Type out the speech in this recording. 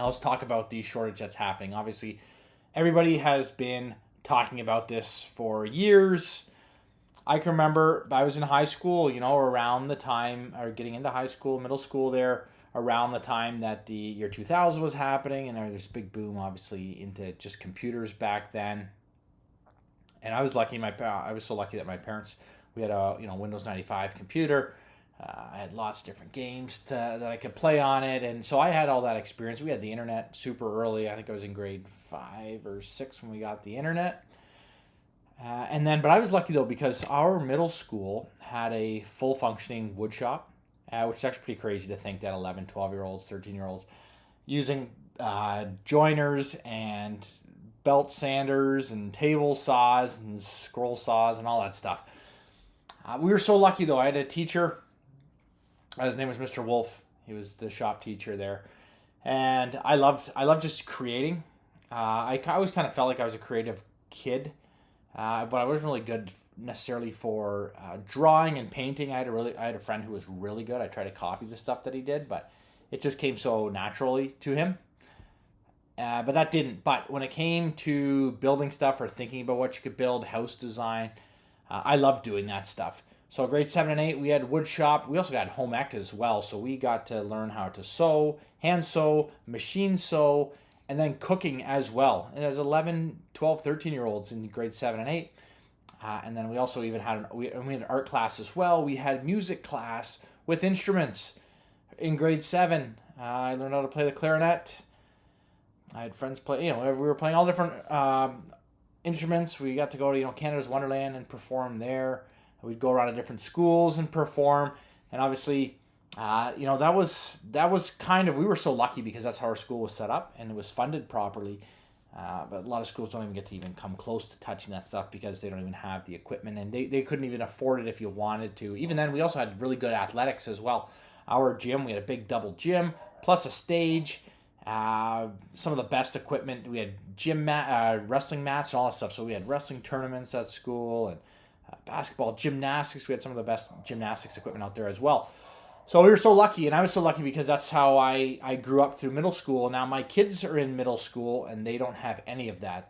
Now let's talk about the shortage that's happening. Obviously, everybody has been talking about this for years. I can remember I was in high school, around the time, or getting into high school, middle school there, around the time that the year 2000 was happening, and there was this big boom, obviously, into just computers back then. And I was so lucky that my parents, we had a Windows 95 computer. I had lots of different games that I could play on it, and so I had all that experience. We had the internet super early. I think I was in grade 5 or 6 when we got the internet. But I was lucky though because our middle school had a full functioning wood shop, which is actually pretty crazy to think that 11, 12-year-olds, 13-year-olds using joiners and belt sanders and table saws and scroll saws and all that stuff. We were so lucky though. I had a teacher. His name was Mr. Wolf. He was the shop teacher there, and I loved just creating. I always kind of felt like I was a creative kid, but I wasn't really good necessarily for drawing and painting. I had a friend who was really good. I tried to copy the stuff that he did, but it just came so naturally to him. But that didn't. But when it came to building stuff or thinking about what you could build, house design, I loved doing that stuff. So grade 7 and 8, we had wood shop. We also got home ec as well. So we got to learn how to sew, hand sew, machine sew, and then cooking as well. And as 11, 12, 13-year-olds in grade 7 and 8. And then we also even we had art class as well. We had music class with instruments in grade 7. I learned how to play the clarinet. I had friends play, we were playing all different instruments. We got to go to, Canada's Wonderland and perform there. We'd go around to different schools and perform. And obviously, that was kind of, we were so lucky because that's how our school was set up and it was funded properly. But a lot of schools don't even get to even come close to touching that stuff because they don't even have the equipment and they couldn't even afford it if you wanted to. Even then, we also had really good athletics as well. Our gym, we had a big double gym plus a stage. Some of the best equipment. We had wrestling mats and all that stuff. So we had wrestling tournaments at school and basketball, gymnastics. We had some of the best gymnastics equipment out there as well. So we were so lucky, and I was so lucky because that's how I grew up through middle school. Now my kids are in middle school, and they don't have any of that.